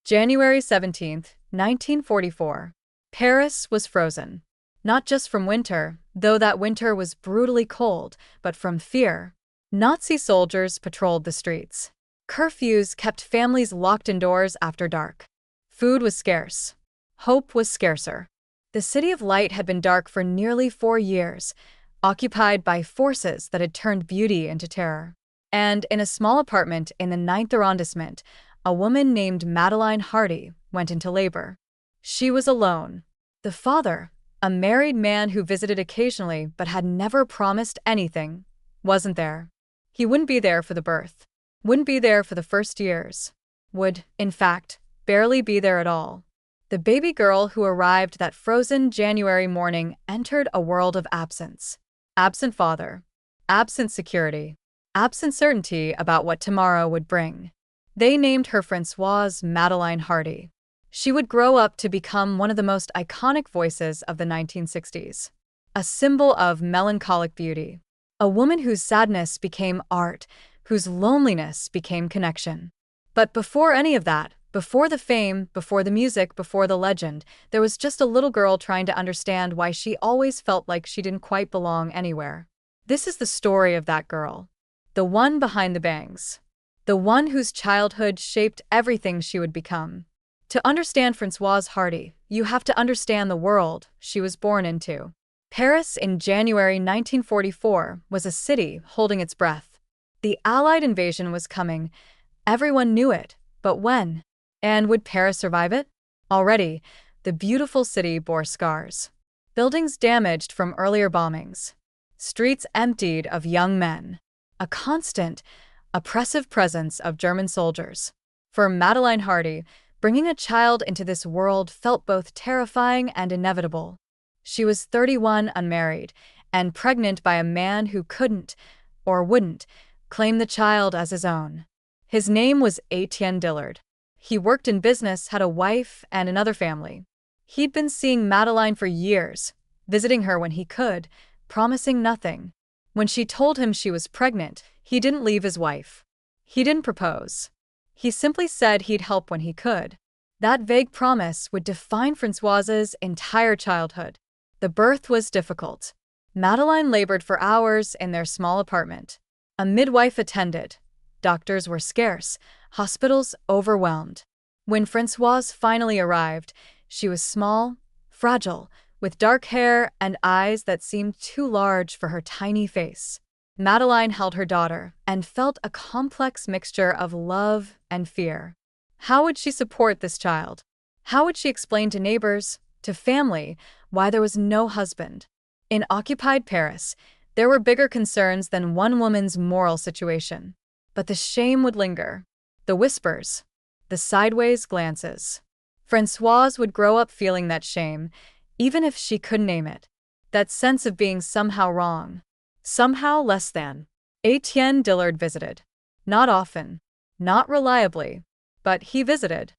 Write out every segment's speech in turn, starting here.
January 17th, 1944. Paris was frozen. Not just from winter, though that winter was brutally cold, but from fear. Nazi soldiers patrolled the streets. Curfews kept families locked indoors after dark. Food was scarce. Hope was scarcer. The City of Light had been dark for nearly 4 years, occupied by forces that had turned beauty into terror. And in a small apartment in the 9th arrondissement, a woman named Françoise Hardy went into labor. She was alone. The father, a married man who visited occasionally but had never promised anything, wasn't there. He wouldn't be there for the birth. Wouldn't be there for the first years. Would, in fact, barely be there at all. The baby girl who arrived that frozen January morning entered a world of absence. Absent father. Absent security. Absent certainty about what tomorrow would bring. They named her Françoise Hardy. She would grow up to become one of the most iconic voices of the 1960s. A symbol of melancholic beauty. A woman whose sadness became art, whose loneliness became connection. But before any of that, before the fame, before the music, before the legend, there was just a little girl trying to understand why she always felt like she didn't quite belong anywhere. This is the story of that girl. The one behind the bangs. The one whose childhood shaped everything she would become. To understand Françoise Hardy, you have to understand the world she was born into. Paris in January 1944 was a city holding its breath. The Allied invasion was coming. Everyone knew it, but when? And would Paris survive it? Already, the beautiful city bore scars. Buildings damaged from earlier bombings. Streets emptied of young men. A constant, oppressive presence of German soldiers. For Françoise Hardy, bringing a child into this world felt both terrifying and inevitable. She was 31, unmarried, and pregnant by a man who couldn't, or wouldn't, claim the child as his own. His name was Etienne Dillard. He worked in business, had a wife, and another family. He'd been seeing Madeline for years, visiting her when he could, promising nothing. When she told him she was pregnant, he didn't leave his wife. He didn't propose. He simply said he'd help when he could. That vague promise would define Françoise's entire childhood. The birth was difficult. Madeline labored for hours in their small apartment. A midwife attended. Doctors were scarce, hospitals overwhelmed. When Françoise finally arrived, she was small, fragile, with dark hair and eyes that seemed too large for her tiny face. Madeline held her daughter and felt a complex mixture of love and fear. How would she support this child? How would she explain to neighbors, to family, why there was no husband? In occupied Paris, there were bigger concerns than one woman's moral situation. But the shame would linger. The whispers. The sideways glances. Françoise would grow up feeling that shame, even if she couldn't name it. That sense of being somehow wrong. Somehow less than. Etienne Dillard visited. Not often. Not reliably. But he visited.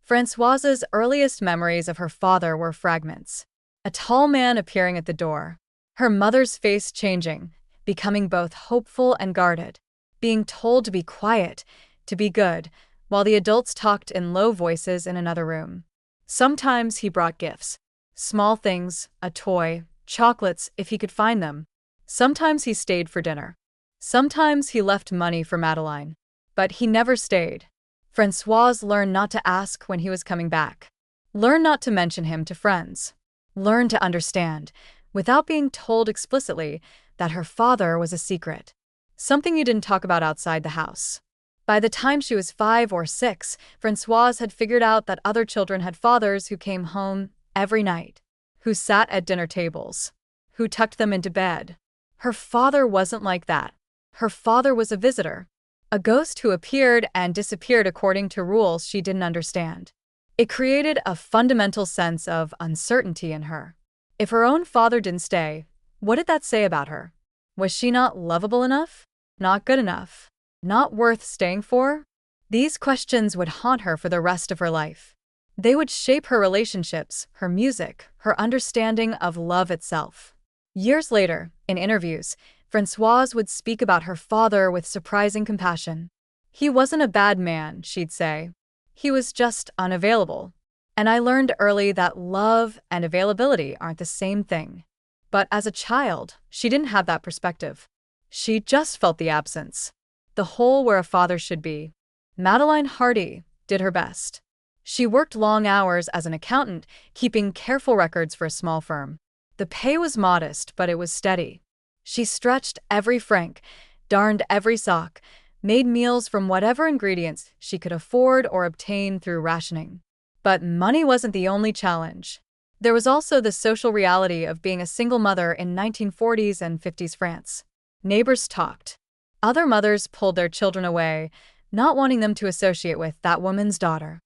Françoise's earliest memories of her father were fragments. A tall man appearing at the door. Her mother's face changing, becoming both hopeful and guarded. Being told to be quiet, to be good, while the adults talked in low voices in another room. Sometimes he brought gifts. Small things, a toy, chocolates if he could find them. Sometimes he stayed for dinner. Sometimes he left money for Madeline. But he never stayed. Françoise learned not to ask when he was coming back. Learned not to mention him to friends. Learned to understand, without being told explicitly, that her father was a secret. Something you didn't talk about outside the house. By the time she was 5 or 6, Françoise had figured out that other children had fathers who came home every night, who sat at dinner tables, who tucked them into bed. Her father wasn't like that. Her father was a visitor, a ghost who appeared and disappeared according to rules she didn't understand. It created a fundamental sense of uncertainty in her. If her own father didn't stay, what did that say about her? Was she not lovable enough? Not good enough? Not worth staying for? These questions would haunt her for the rest of her life. They would shape her relationships, her music, her understanding of love itself. Years later, in interviews, Françoise would speak about her father with surprising compassion. He wasn't a bad man, she'd say. He was just unavailable. And I learned early that love and availability aren't the same thing. But as a child, she didn't have that perspective. She just felt the absence. The hole where a father should be. Madeline Hardy did her best. She worked long hours as an accountant, keeping careful records for a small firm. The pay was modest, but it was steady. She stretched every franc, darned every sock, made meals from whatever ingredients she could afford or obtain through rationing. But money wasn't the only challenge. There was also the social reality of being a single mother in 1940s and 50s France. Neighbors talked. Other mothers pulled their children away, not wanting them to associate with that woman's daughter.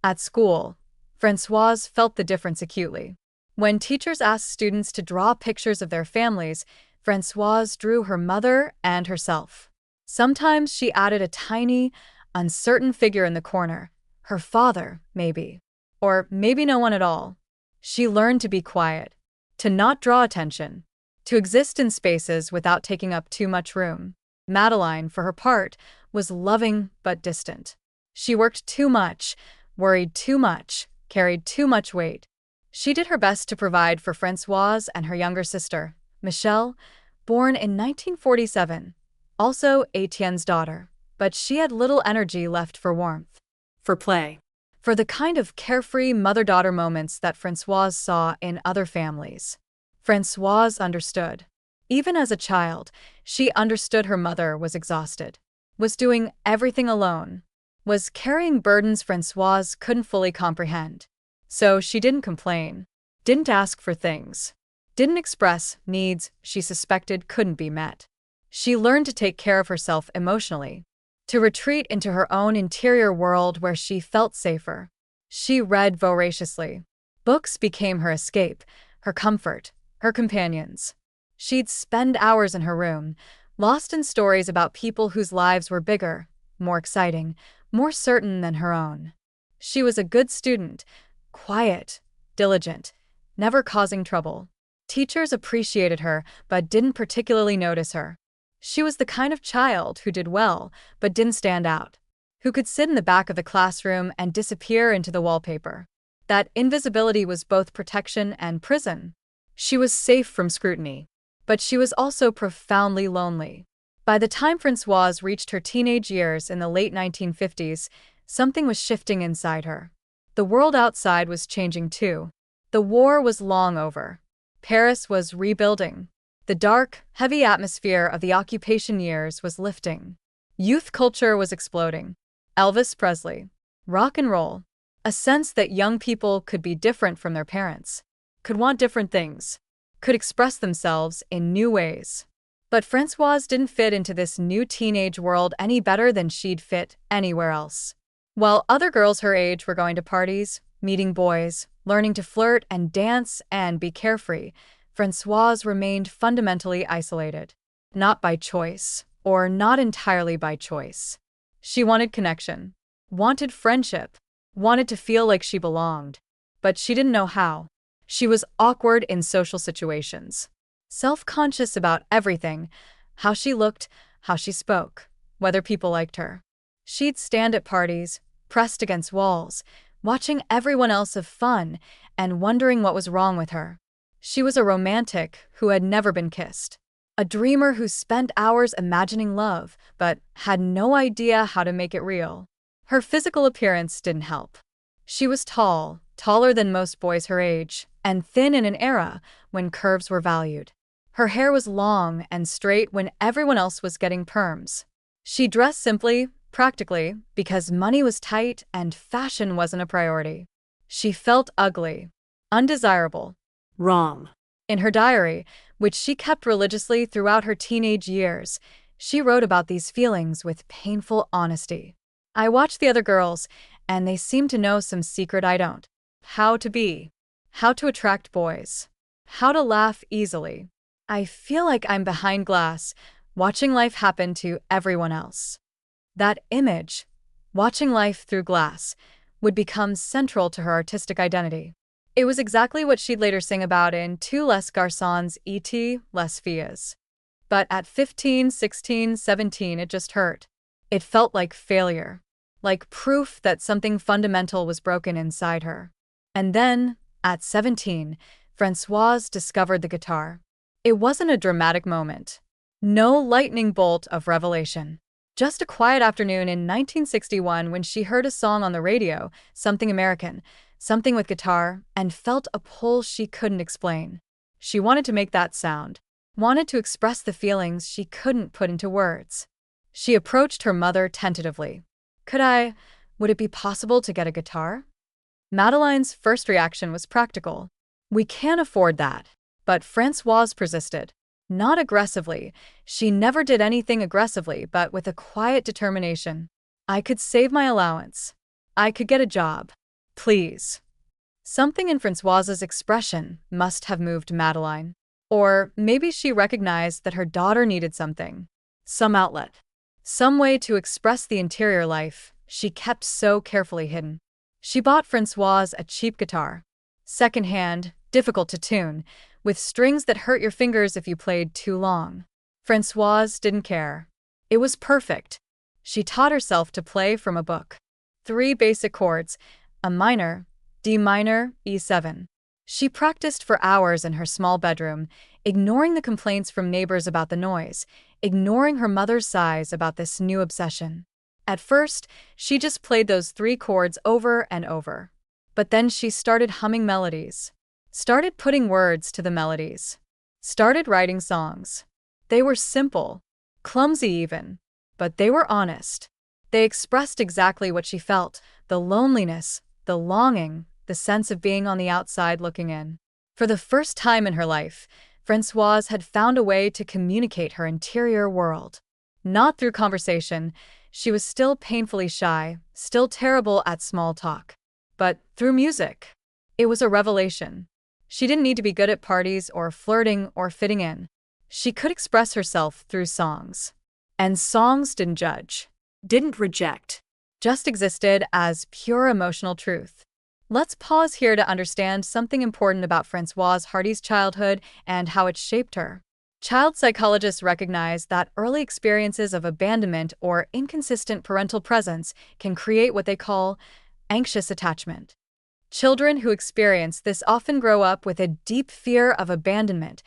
At school, Françoise felt the difference acutely. When teachers asked students to draw pictures of their families, Françoise drew her mother and herself. Sometimes she added a tiny, uncertain figure in the corner. Her father, maybe. Or maybe no one at all. She learned to be quiet, to not draw attention, to exist in spaces without taking up too much room. Madeline, for her part, was loving but distant. She worked too much, worried too much, carried too much weight. She did her best to provide for Françoise and her younger sister, Michelle, born in 1947, also Etienne's daughter, but she had little energy left for warmth, for play, for the kind of carefree mother-daughter moments that Françoise saw in other families. Françoise understood. Even as a child, she understood her mother was exhausted, was doing everything alone, was carrying burdens Françoise couldn't fully comprehend. So she didn't complain, didn't ask for things, didn't express needs she suspected couldn't be met. She learned to take care of herself emotionally, to retreat into her own interior world where she felt safer. She read voraciously. Books became her escape, her comfort, her companions. She'd spend hours in her room, lost in stories about people whose lives were bigger, more exciting, more certain than her own. She was a good student, quiet, diligent, never causing trouble. Teachers appreciated her but didn't particularly notice her. She was the kind of child who did well but didn't stand out, who could sit in the back of the classroom and disappear into the wallpaper. That invisibility was both protection and prison. She was safe from scrutiny, but she was also profoundly lonely. By the time Françoise reached her teenage years in the late 1950s, something was shifting inside her. The world outside was changing too. The war was long over. Paris was rebuilding. The dark, heavy atmosphere of the occupation years was lifting. Youth culture was exploding. Elvis Presley, rock and roll, a sense that young people could be different from their parents, could want different things, could express themselves in new ways. But Françoise didn't fit into this new teenage world any better than she'd fit anywhere else. While other girls her age were going to parties, meeting boys, learning to flirt and dance and be carefree, Françoise remained fundamentally isolated. Not by choice, or not entirely by choice. She wanted connection, wanted friendship, wanted to feel like she belonged. But she didn't know how. She was awkward in social situations, self-conscious about everything, how she looked, how she spoke, whether people liked her. She'd stand at parties, pressed against walls, watching everyone else have fun and wondering what was wrong with her. She was a romantic who had never been kissed, a dreamer who spent hours imagining love but had no idea how to make it real. Her physical appearance didn't help. She was tall, taller than most boys her age, and thin in an era when curves were valued. Her hair was long and straight when everyone else was getting perms. She dressed simply, practically, because money was tight and fashion wasn't a priority. She felt ugly, undesirable, wrong. In her diary, which she kept religiously throughout her teenage years, she wrote about these feelings with painful honesty. I watch the other girls, and they seem to know some secret I don't. How to be, how to attract boys, how to laugh easily. I feel like I'm behind glass, watching life happen to everyone else. That image, watching life through glass, would become central to her artistic identity. It was exactly what she'd later sing about in Two Les Garçons et Les Filles. But at 15, 16, 17, it just hurt. It felt like failure. like proof that something fundamental was broken inside her. And then, at 17, Françoise discovered the guitar. It wasn't a dramatic moment. No lightning bolt of revelation. Just a quiet afternoon in 1961 when she heard a song on the radio, something American, something with guitar, and felt a pull she couldn't explain. She wanted to make that sound, wanted to express the feelings she couldn't put into words. She approached her mother tentatively. Would it be possible to get a guitar? Madeline's first reaction was practical. We can't afford that. But Françoise persisted. Not aggressively. She never did anything aggressively, but with a quiet determination. I could save my allowance. I could get a job. Please. Something in Françoise's expression must have moved Madeline. Or maybe she recognized that her daughter needed something. Some outlet. Some way to express the interior life she kept so carefully hidden. She bought Françoise a cheap guitar. Second-hand, difficult to tune, with strings that hurt your fingers if you played too long. Françoise didn't care. It was perfect. She taught herself to play from a book. 3 basic chords, a minor, D minor, E7. She practiced for hours in her small bedroom, ignoring the complaints from neighbors about the noise, ignoring her mother's sighs about this new obsession. At first, she just played those 3 chords over and over. But then she started humming melodies. Started putting words to the melodies. Started writing songs. They were simple, clumsy even, but they were honest. They expressed exactly what she felt, the loneliness, the longing, the sense of being on the outside looking in. For the first time in her life, Françoise had found a way to communicate her interior world. Not through conversation, she was still painfully shy, still terrible at small talk, but through music. It was a revelation. She didn't need to be good at parties or flirting or fitting in. She could express herself through songs. And songs didn't judge, didn't reject, just existed as pure emotional truth. Let's pause here to understand something important about Françoise Hardy's childhood and how it shaped her. Child psychologists recognize that early experiences of abandonment or inconsistent parental presence can create what they call anxious attachment. Children who experience this often grow up with a deep fear of abandonment,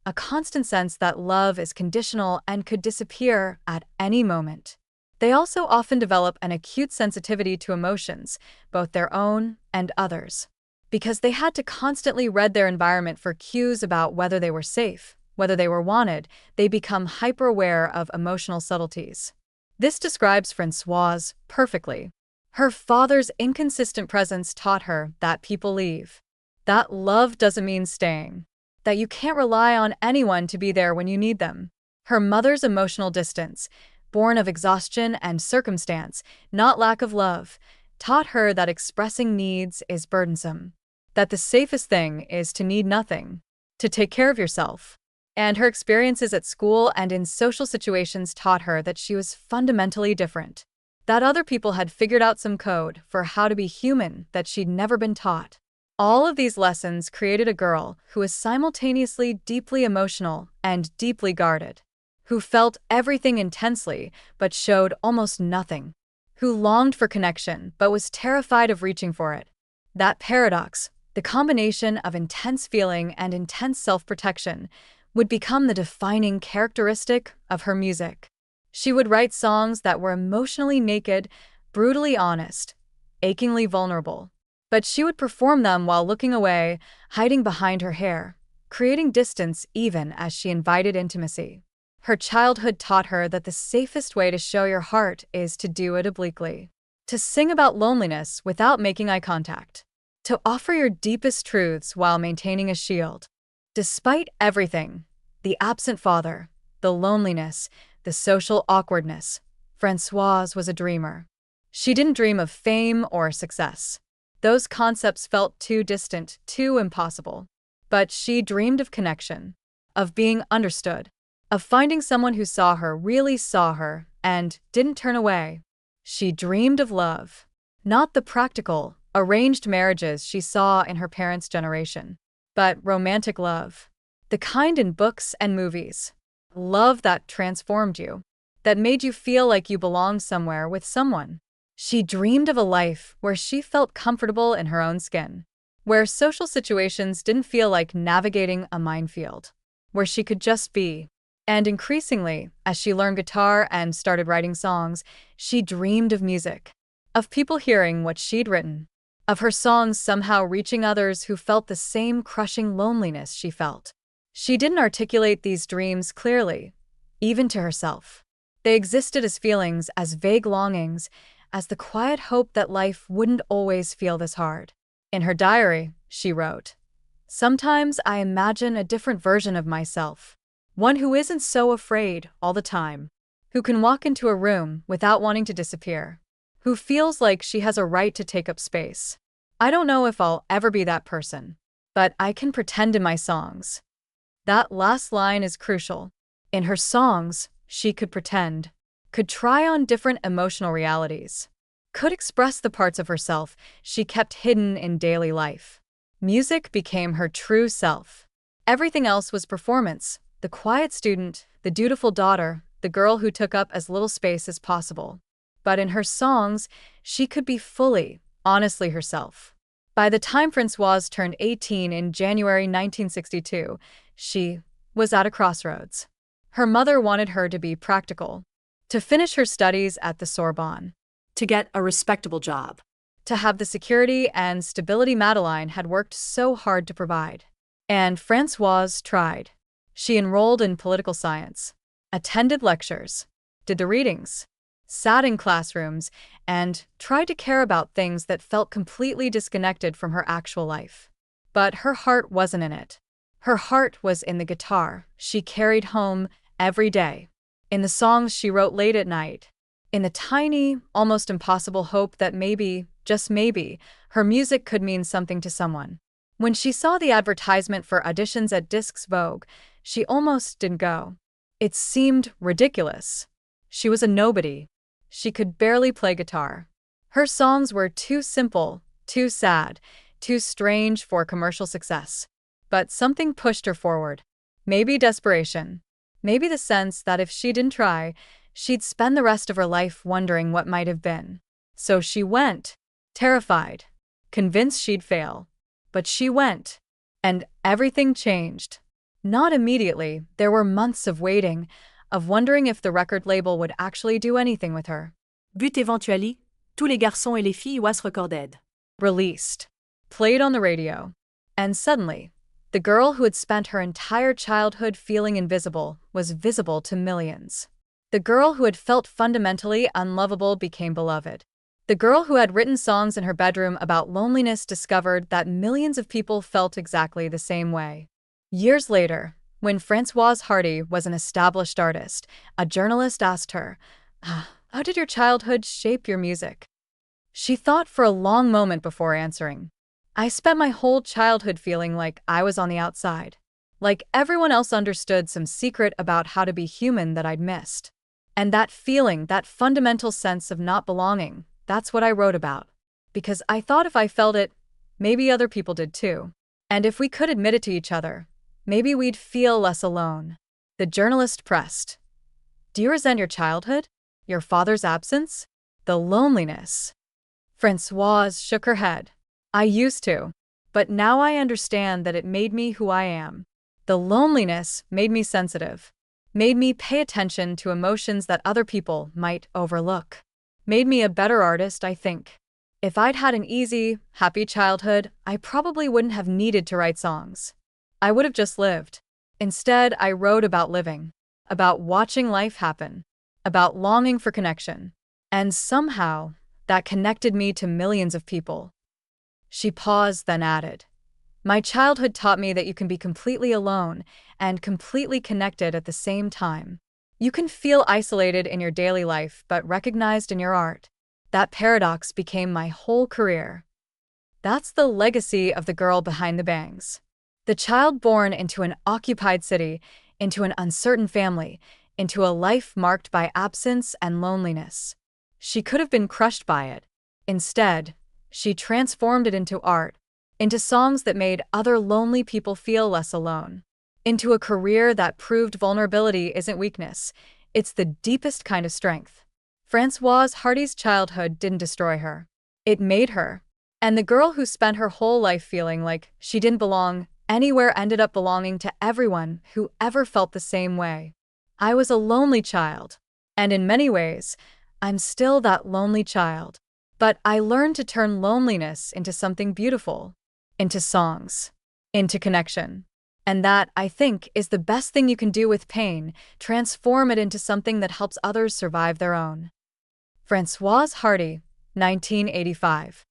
a constant sense that love is conditional and could disappear at any moment. They also often develop an acute sensitivity to emotions, both their own and others. Because they had to constantly read their environment for cues about whether they were safe, whether they were wanted, they become hyper-aware of emotional subtleties. This describes Françoise perfectly. Her father's inconsistent presence taught her that people leave, that love doesn't mean staying, that you can't rely on anyone to be there when you need them. Her mother's emotional distance, born of exhaustion and circumstance, not lack of love, taught her that expressing needs is burdensome, that the safest thing is to need nothing, to take care of yourself. And her experiences at school and in social situations taught her that she was fundamentally different, that other people had figured out some code for how to be human that she'd never been taught. All of these lessons created a girl who was simultaneously deeply emotional and deeply guarded, who felt everything intensely but showed almost nothing, who longed for connection but was terrified of reaching for it. That paradox, the combination of intense feeling and intense self-protection, would become the defining characteristic of her music. She would write songs that were emotionally naked, brutally honest, achingly vulnerable. But she would perform them while looking away, hiding behind her hair, creating distance even as she invited intimacy. Her childhood taught her that the safest way to show your heart is to do it obliquely, to sing about loneliness without making eye contact, to offer your deepest truths while maintaining a shield. Despite everything, the absent father, the loneliness, the social awkwardness, Françoise was a dreamer. She didn't dream of fame or success. Those concepts felt too distant, too impossible. But she dreamed of connection, of being understood, of finding someone who saw her, really saw her, and didn't turn away. She dreamed of love, not the practical, arranged marriages she saw in her parents' generation, but romantic love, the kind in books and movies. Love that transformed you, that made you feel like you belonged somewhere with someone. She dreamed of a life where she felt comfortable in her own skin, where social situations didn't feel like navigating a minefield, where she could just be. And increasingly, as she learned guitar and started writing songs, she dreamed of music, of people hearing what she'd written, of her songs somehow reaching others who felt the same crushing loneliness she felt. She didn't articulate these dreams clearly, even to herself. They existed as feelings, as vague longings, as the quiet hope that life wouldn't always feel this hard. In her diary, she wrote, "Sometimes I imagine a different version of myself, one who isn't so afraid all the time, who can walk into a room without wanting to disappear, who feels like she has a right to take up space. I don't know if I'll ever be that person, but I can pretend in my songs." That last line is crucial. In her songs, she could pretend, could try on different emotional realities, could express the parts of herself she kept hidden in daily life. Music became her true self. Everything else was performance: the quiet student, the dutiful daughter, the girl who took up as little space as possible. But in her songs, she could be fully, honestly herself. By the time Françoise turned 18 in January 1962, she was at a crossroads. Her mother wanted her to be practical, to finish her studies at the Sorbonne, to get a respectable job, to have the security and stability Madeleine had worked so hard to provide. And Françoise tried. She enrolled in political science, attended lectures, did the readings, sat in classrooms, and tried to care about things that felt completely disconnected from her actual life. But her heart wasn't in it. Her heart was in the guitar she carried home every day, in the songs she wrote late at night, in the tiny, almost impossible hope that maybe, just maybe, her music could mean something to someone. When she saw the advertisement for auditions at Discs Vogue, she almost didn't go. It seemed ridiculous. She was a nobody. She could barely play guitar. Her songs were too simple, too sad, too strange for commercial success. But something pushed her forward. Maybe desperation. Maybe the sense that if she didn't try, she'd spend the rest of her life wondering what might have been. So she went, terrified, convinced she'd fail. But she went, and everything changed. Not immediately. There were months of waiting, of wondering if the record label would actually do anything with her. But eventually, tous les garçons et les filles was recorded. Released. Played on the radio. And suddenly, the girl who had spent her entire childhood feeling invisible was visible to millions. The girl who had felt fundamentally unlovable became beloved. The girl who had written songs in her bedroom about loneliness discovered that millions of people felt exactly the same way. Years later, when Françoise Hardy was an established artist, a journalist asked her, "How did your childhood shape your music?" She thought for a long moment before answering. "I spent my whole childhood feeling like I was on the outside, like everyone else understood some secret about how to be human that I'd missed. And that feeling, that fundamental sense of not belonging, that's what I wrote about. Because I thought if I felt it, maybe other people did too. And if we could admit it to each other, maybe we'd feel less alone." The journalist pressed, "Do you resent your childhood? Your father's absence? The loneliness?" Françoise shook her head. "I used to. But now I understand that it made me who I am. The loneliness made me sensitive, made me pay attention to emotions that other people might overlook, made me a better artist, I think. If I'd had an easy, happy childhood, I probably wouldn't have needed to write songs. I would have just lived. Instead, I wrote about living, about watching life happen, about longing for connection. And somehow, that connected me to millions of people." She paused, then added, "My childhood taught me that you can be completely alone and completely connected at the same time. You can feel isolated in your daily life but recognized in your art. That paradox became my whole career." That's the legacy of the girl behind the bangs. The child born into an occupied city, into an uncertain family, into a life marked by absence and loneliness. She could have been crushed by it. Instead, she transformed it into art, into songs that made other lonely people feel less alone, into a career that proved vulnerability isn't weakness, it's the deepest kind of strength. Françoise Hardy's childhood didn't destroy her. It made her. And the girl who spent her whole life feeling like she didn't belong anywhere ended up belonging to everyone who ever felt the same way. I was a lonely child. And in many ways, I'm still that lonely child. But I learned to turn loneliness into something beautiful, into songs, into connection. And that, I think, is the best thing you can do with pain, transform it into something that helps others survive their own. Françoise Hardy, 1985.